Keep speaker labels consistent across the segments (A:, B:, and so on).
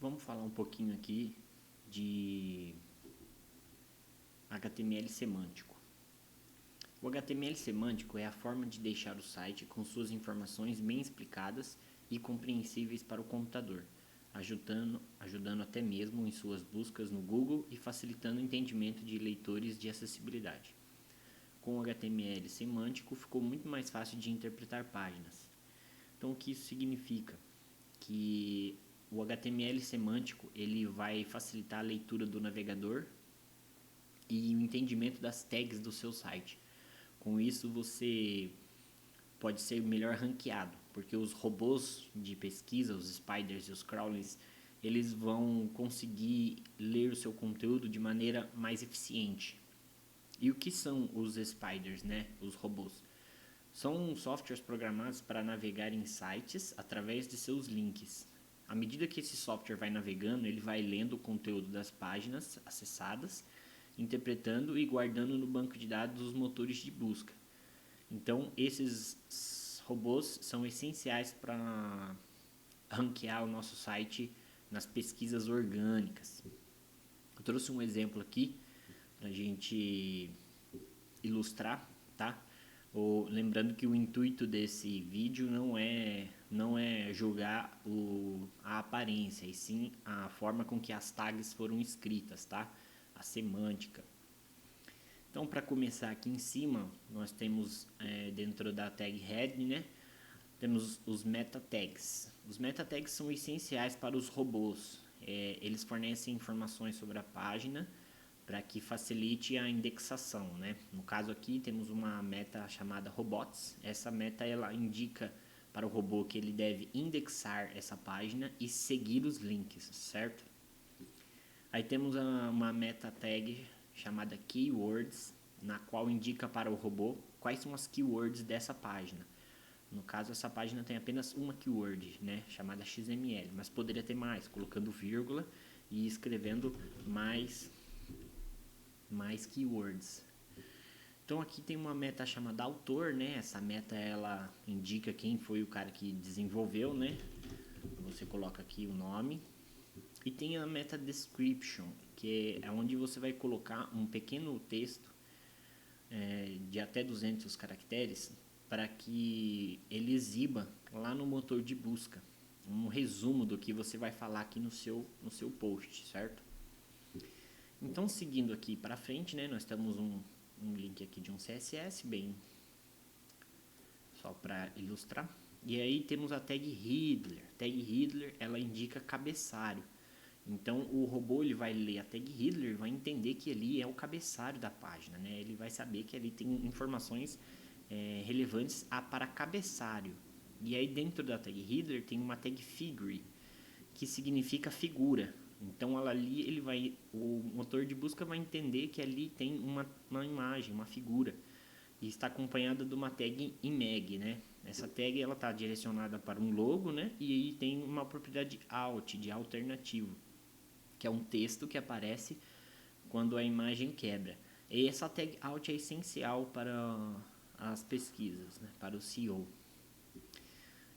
A: Vamos falar um pouquinho aqui de HTML semântico. O HTML semântico é a forma de deixar o site com suas informações bem explicadas e compreensíveis para o computador, ajudando até mesmo em suas buscas no Google e facilitando o entendimento de leitores de acessibilidade. Com o HTML semântico ficou muito mais fácil de interpretar páginas. Então, o que isso significa? Que o HTML semântico ele vai facilitar a leitura do navegador e o entendimento das tags do seu site. Com isso você pode ser melhor ranqueado, porque os robôs de pesquisa, os spiders e os crawlers, eles vão conseguir ler o seu conteúdo de maneira mais eficiente. E o que são os spiders, né? Os robôs? São softwares programados para navegar em sites através de seus links. À medida que esse software vai navegando, ele vai lendo o conteúdo das páginas acessadas, interpretando e guardando no banco de dados dos motores de busca. Então, esses robôs são essenciais para ranquear o nosso site nas pesquisas orgânicas. Eu trouxe um exemplo aqui para a gente ilustrar, tá? Lembrando que o intuito desse vídeo não é julgar a aparência, e sim a forma com que as tags foram escritas, tá? A semântica. Então, para começar aqui em cima, nós temos dentro da tag head, né? Temos os meta tags. Os meta tags são essenciais para os robôs. Eles fornecem informações sobre a página para que facilite a indexação, né? No caso aqui temos uma meta chamada robots. Essa meta ela indica para o robô que ele deve indexar essa página e seguir os links, certo? Aí temos uma meta tag chamada keywords, na qual indica para o robô quais são as keywords dessa página. No caso, essa página tem apenas uma keyword, né, chamada XML, mas poderia ter mais, colocando vírgula e escrevendo mais keywords. Então aqui tem uma meta chamada autor, né? Essa meta ela indica quem foi o cara que desenvolveu, né? Você coloca aqui o nome. E tem a meta description, que é onde você vai colocar um pequeno texto de até 200 caracteres para que ele exiba lá no motor de busca um resumo do que você vai falar aqui no seu post, certo? Então, seguindo aqui para frente, né, nós temos um link aqui de um CSS, bem só para ilustrar. E aí temos a tag header. Tag header ela indica cabeçalho. Então o robô ele vai ler a tag header e vai entender que ali é o cabeçalho da página, né? Ele vai saber que ali tem informações relevantes para cabeçalho. E aí dentro da tag header tem uma tag figure, que significa figura. Então ali o motor de busca vai entender que ali tem uma imagem, uma figura, e está acompanhada de uma tag imag, né? Essa tag ela está direcionada para um logo, né? E aí tem uma propriedade alt, de alternativo, que é um texto que aparece quando a imagem quebra. E essa tag alt é essencial para as pesquisas, né? Para o SEO.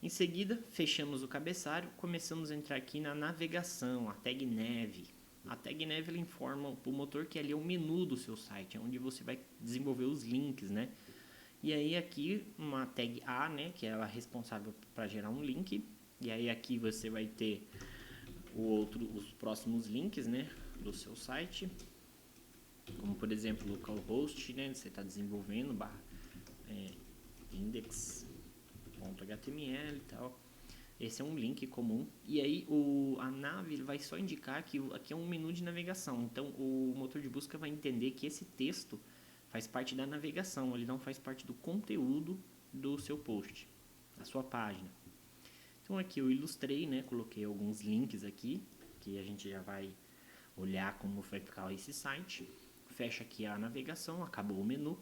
A: Em seguida, fechamos o cabeçalho, começamos a entrar aqui na navegação, a tag nav. A tag nav ela informa para o motor que ali é o menu do seu site, é onde você vai desenvolver os links, né? E aí aqui uma tag A, né, que é ela responsável para gerar um link. E aí aqui você vai ter os próximos links, né, do seu site, como por exemplo localhost, né, você está desenvolvendo index.html e tal. Esse é um link comum. E aí a nav vai só indicar que aqui é um menu de navegação. Então o motor de busca vai entender que esse texto faz parte da navegação, ele não faz parte do conteúdo do seu post, da sua página. Então aqui eu ilustrei, né, coloquei alguns links aqui, que a gente já vai olhar como vai ficar esse site. Fecha aqui a navegação, acabou o menu.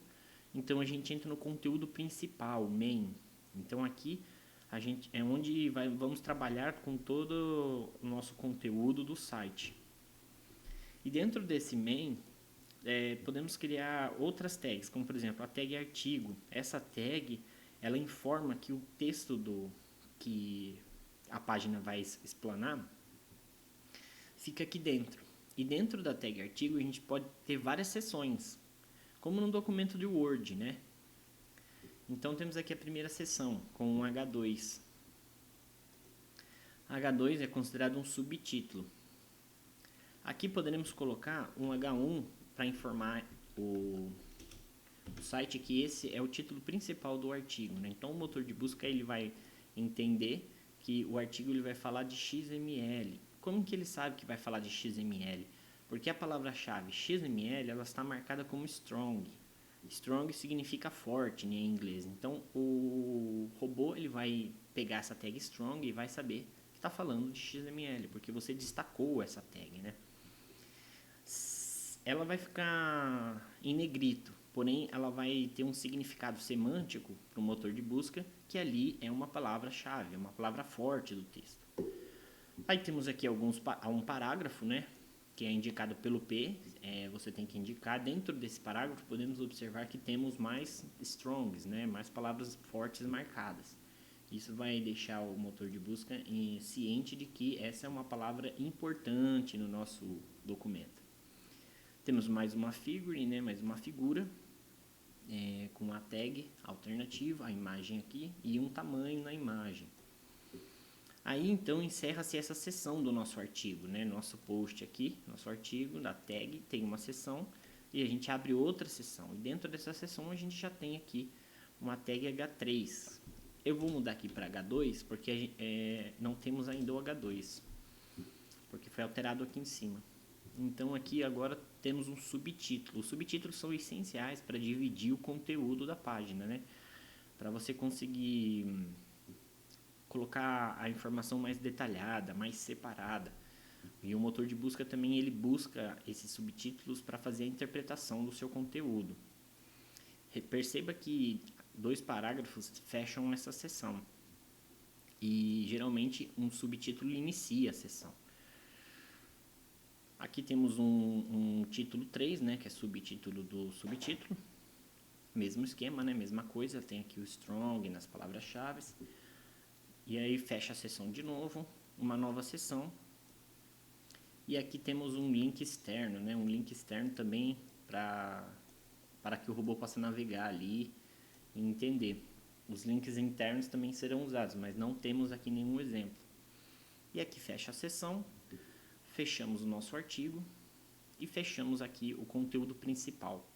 A: Então a gente entra no conteúdo principal, main. Então aqui a gente é onde vamos trabalhar com todo o nosso conteúdo do site. E dentro desse main, podemos criar outras tags, como por exemplo a tag artigo. Essa tag ela informa que o texto que a página vai explanar fica aqui dentro. E dentro da tag artigo a gente pode ter várias seções, como no documento de Word, né? Então temos aqui a primeira seção com um H2. H2 é considerado um subtítulo. Aqui poderemos colocar um H1 para informar o site que esse é o título principal do artigo, né? Então o motor de busca ele vai entender que o artigo ele vai falar de XML. Como que ele sabe que vai falar de XML? Porque a palavra-chave XML ela está marcada como strong. Strong significa forte, né, em inglês. Então o robô ele vai pegar essa tag strong e vai saber que está falando de XML, porque você destacou essa tag, né? Ela vai ficar em negrito, porém ela vai ter um significado semântico para o motor de busca, que ali é uma palavra-chave, uma palavra forte do texto. Aí temos aqui um parágrafo, né, que é indicado pelo P, você tem que indicar. Dentro desse parágrafo podemos observar que temos mais strongs, né, mais palavras fortes marcadas. Isso vai deixar o motor de busca ciente de que essa é uma palavra importante no nosso documento. Temos mais uma figure, né, mais uma figura, com a tag alternativa, a imagem aqui, e um tamanho na imagem. Aí então encerra-se essa seção do nosso artigo, né? Nosso post aqui, nosso artigo da tag tem uma seção e a gente abre outra seção. E dentro dessa seção a gente já tem aqui uma tag H3. Eu vou mudar aqui para H2 porque não temos ainda o H2, porque foi alterado aqui em cima. Então aqui agora temos um subtítulo. Os subtítulos são essenciais para dividir o conteúdo da página, né? Para você conseguir colocar a informação mais detalhada, mais separada. E o motor de busca também ele busca esses subtítulos para fazer a interpretação do seu conteúdo. Perceba que 2 parágrafos fecham essa seção. E geralmente um subtítulo inicia a seção. Aqui temos um título 3, né, que é subtítulo do subtítulo. Mesmo esquema, né, mesma coisa, tem aqui o strong nas palavras-chave. E aí fecha a seção de novo, uma nova seção. E aqui temos um link externo, né, um link externo também para que o robô possa navegar ali e entender. Os links internos também serão usados, mas não temos aqui nenhum exemplo. E aqui fecha a seção. Fechamos o nosso artigo e fechamos aqui o conteúdo principal.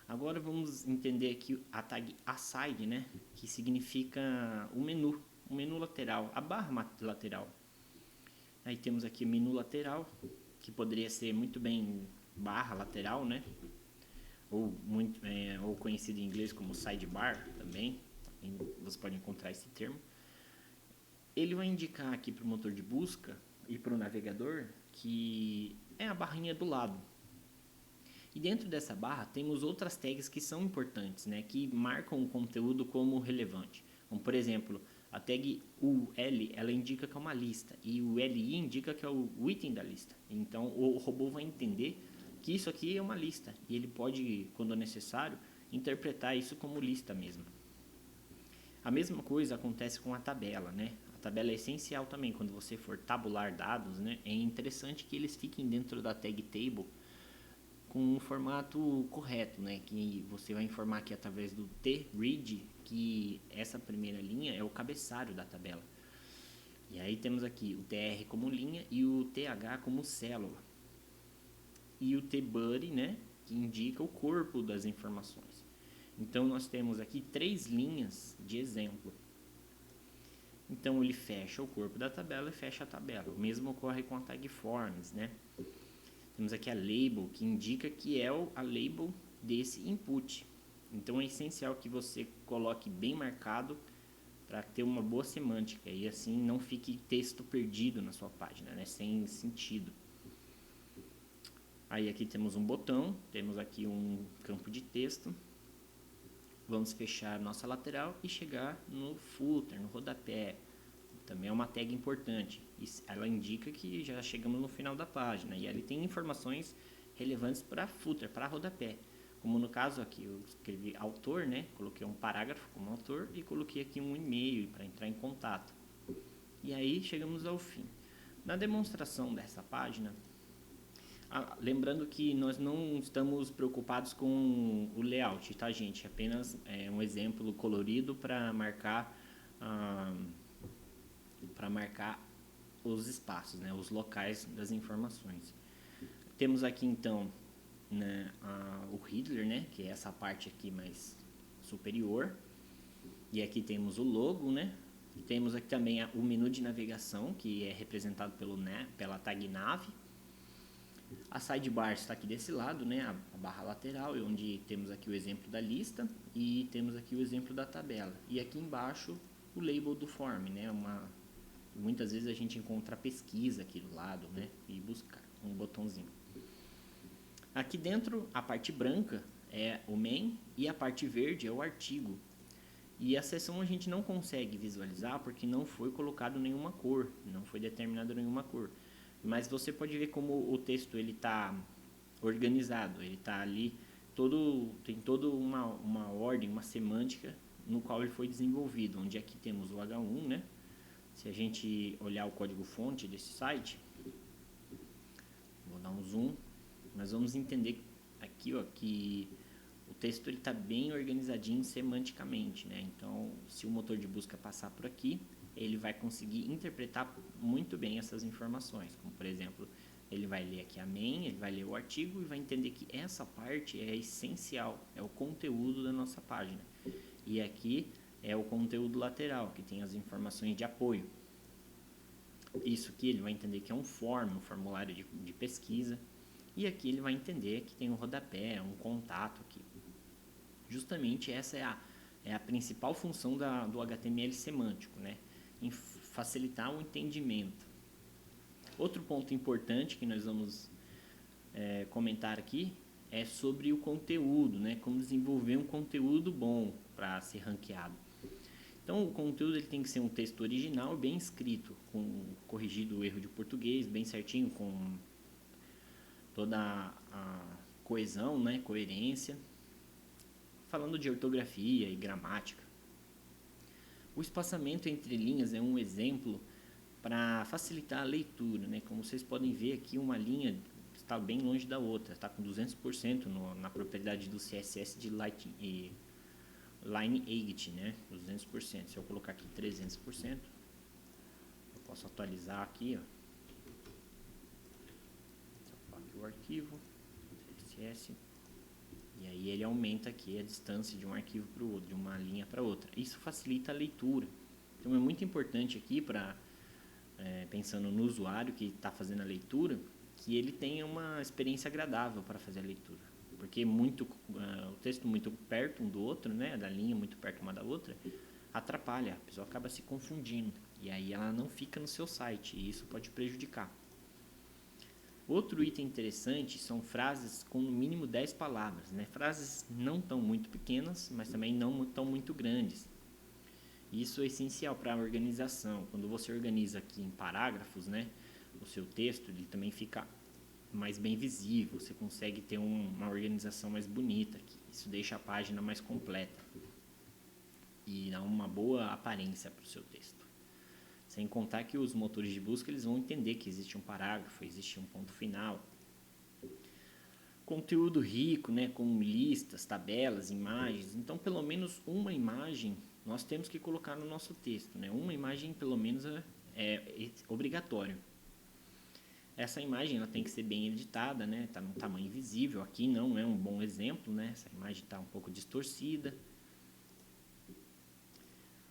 A: Agora vamos entender aqui a tag aside, né, que significa o menu lateral, a barra lateral. Aí temos aqui menu lateral, que poderia ser muito bem barra lateral, né, ou conhecido em inglês como sidebar também, você pode encontrar esse termo. Ele vai indicar aqui para o motor de busca e para o navegador que é a barrinha do lado. E dentro dessa barra temos outras tags que são importantes, né, que marcam o conteúdo como relevante. Como, por exemplo, a tag UL ela indica que é uma lista e o LI indica que é o item da lista. Então o robô vai entender que isso aqui é uma lista e ele pode, quando necessário, interpretar isso como lista mesmo. A mesma coisa acontece com a tabela, né? A tabela é essencial também quando você for tabular dados, né? É interessante que eles fiquem dentro da tag table com um formato correto, né? Que você vai informar aqui através do t-read que essa primeira linha é o cabeçalho da tabela. E aí temos aqui o tr como linha e o th como célula. E o tbuddy, né? Que indica o corpo das informações. Então nós temos aqui 3 linhas de exemplo. Então ele fecha o corpo da tabela e fecha a tabela. O mesmo ocorre com a tag forms, né? Temos aqui a label, que indica que é a label desse input. Então é essencial que você coloque bem marcado para ter uma boa semântica e assim não fique texto perdido na sua página, né? Sem sentido. Aí aqui temos um botão, temos aqui um campo de texto. Vamos fechar nossa lateral e chegar no footer, no rodapé. Também é uma tag importante. Ela indica que já chegamos no final da página. E ali tem informações relevantes para footer, para rodapé. Como no caso aqui, eu escrevi autor, né? Coloquei um parágrafo como autor e coloquei aqui um e-mail para entrar em contato. E aí chegamos ao fim. Na demonstração dessa página, lembrando que nós não estamos preocupados com o layout, tá, gente? Apenas um exemplo colorido para marcar os espaços, né, os locais das informações. Temos aqui então, né, o Header, né, que é essa parte aqui mais superior, e aqui temos o logo, né. Temos aqui também o menu de navegação, que é representado pela tag nav. A sidebar está aqui desse lado, né, a barra lateral, onde temos aqui o exemplo da lista e temos aqui o exemplo da tabela. E aqui embaixo o label do form, né, muitas vezes a gente encontra a pesquisa aqui do lado, né, e buscar um botãozinho. Aqui dentro, a parte branca é o main e a parte verde é o artigo. E a seção a gente não consegue visualizar porque não foi colocado nenhuma cor, não foi determinada nenhuma cor. Mas você pode ver como o texto ele está organizado, ele está ali, tem toda uma ordem, uma semântica no qual ele foi desenvolvido, onde aqui temos o H1, né? Se a gente olhar o código-fonte desse site, vou dar um zoom, nós vamos entender aqui, ó, que o texto está bem organizadinho semanticamente, né? Então, se o motor de busca passar por aqui, ele vai conseguir interpretar muito bem essas informações. Como, por exemplo, ele vai ler aqui a main, ele vai ler o artigo e vai entender que essa parte é essencial, é o conteúdo da nossa página. E aqui é o conteúdo lateral, que tem as informações de apoio. Isso aqui ele vai entender que é um formulário de pesquisa. E aqui ele vai entender que tem um rodapé, um contato aqui. Justamente essa é a principal função do HTML semântico, né? Em facilitar o entendimento. Outro ponto importante que nós vamos comentar aqui é sobre o conteúdo, né? Como desenvolver um conteúdo bom para ser ranqueado. Então, o conteúdo ele tem que ser um texto original, bem escrito, com corrigido o erro de português, bem certinho, com toda a coesão, né? Coerência. Falando de ortografia e gramática. O espaçamento entre linhas é um exemplo para facilitar a leitura, né? Como vocês podem ver aqui, uma linha está bem longe da outra, está com 200% na propriedade do CSS de Lineage, né? 200%. Se eu colocar aqui 300%, eu posso atualizar aqui, ó. Aqui o arquivo, CSS. E aí ele aumenta aqui a distância de um arquivo para o outro, de uma linha para outra. Isso facilita a leitura. Então é muito importante aqui, pensando no usuário que está fazendo a leitura, que ele tenha uma experiência agradável para fazer a leitura. Porque o texto muito perto um do outro, né, da linha muito perto uma da outra, atrapalha, a pessoa acaba se confundindo. E aí ela não fica no seu site e isso pode prejudicar. Outro item interessante são frases com no mínimo 10 palavras, né? Frases não tão muito pequenas, mas também não tão muito grandes. Isso é essencial para a organização. Quando você organiza aqui em parágrafos, né, o seu texto ele também fica mais bem visível, você consegue ter uma organização mais bonita aqui. Isso deixa a página mais completa e dá uma boa aparência para o seu texto. Sem contar que os motores de busca eles vão entender que existe um parágrafo, existe um ponto final. Conteúdo rico, né, com listas, tabelas, imagens. Então, pelo menos uma imagem nós temos que colocar no nosso texto, né? Uma imagem, pelo menos, é obrigatório. Essa imagem ela tem que ser bem editada, né? Está num tamanho visível. Aqui não é um bom exemplo, né? Essa imagem está um pouco distorcida.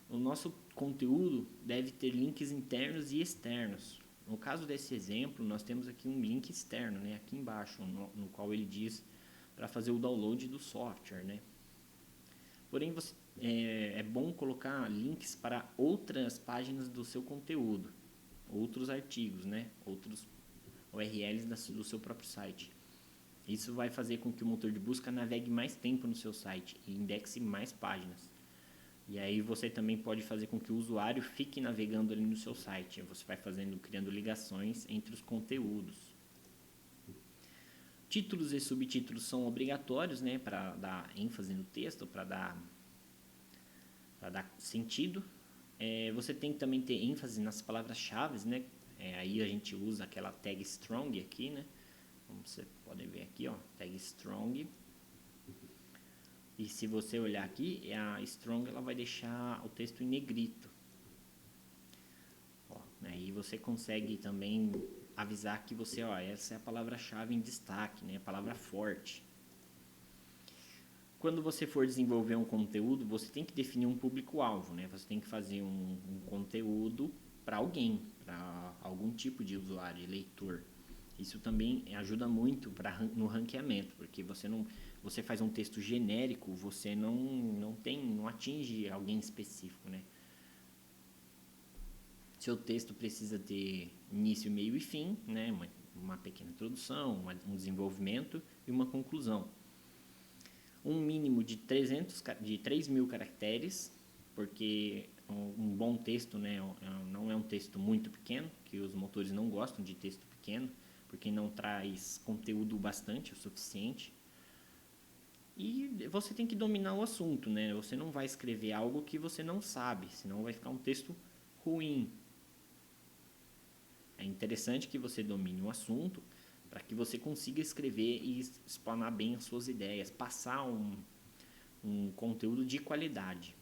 A: O nosso conteúdo deve ter links internos e externos. No caso desse exemplo, nós temos aqui um link externo, né, aqui embaixo, no qual ele diz para fazer o download do software, né. Porém, é bom colocar links para outras páginas do seu conteúdo, outros artigos, né, outros URLs do seu próprio site. Isso vai fazer com que o motor de busca navegue mais tempo no seu site e indexe mais páginas. E aí você também pode fazer com que o usuário fique navegando ali no seu site. Você vai criando ligações entre os conteúdos. Títulos e subtítulos são obrigatórios, né, para dar ênfase no texto, para dar sentido. Você tem que também ter ênfase nas palavras-chave, né, Aí a gente usa aquela tag strong aqui, né? Como vocês podem ver aqui, ó, tag strong. E se você olhar aqui, a strong ela vai deixar o texto em negrito. Ó, aí você consegue também avisar que você, ó, essa é a palavra-chave em destaque, né? A palavra forte. Quando você for desenvolver um conteúdo, você tem que definir um público-alvo, né? Você tem que fazer um conteúdo para alguém, para algum tipo de usuário, leitor. Isso também ajuda muito no ranqueamento, porque você faz um texto genérico, você não atinge alguém específico, né? Seu texto precisa ter início, meio e fim, né? Uma pequena introdução, um desenvolvimento e uma conclusão. Um mínimo de 3.000 caracteres, porque um bom texto, né, não é um texto muito pequeno, que os motores não gostam de texto pequeno, porque não traz conteúdo bastante, o suficiente. E você tem que dominar o assunto, né? Você não vai escrever algo que você não sabe, senão vai ficar um texto ruim. É interessante que você domine o assunto para que você consiga escrever e explanar bem as suas ideias, passar um conteúdo de qualidade.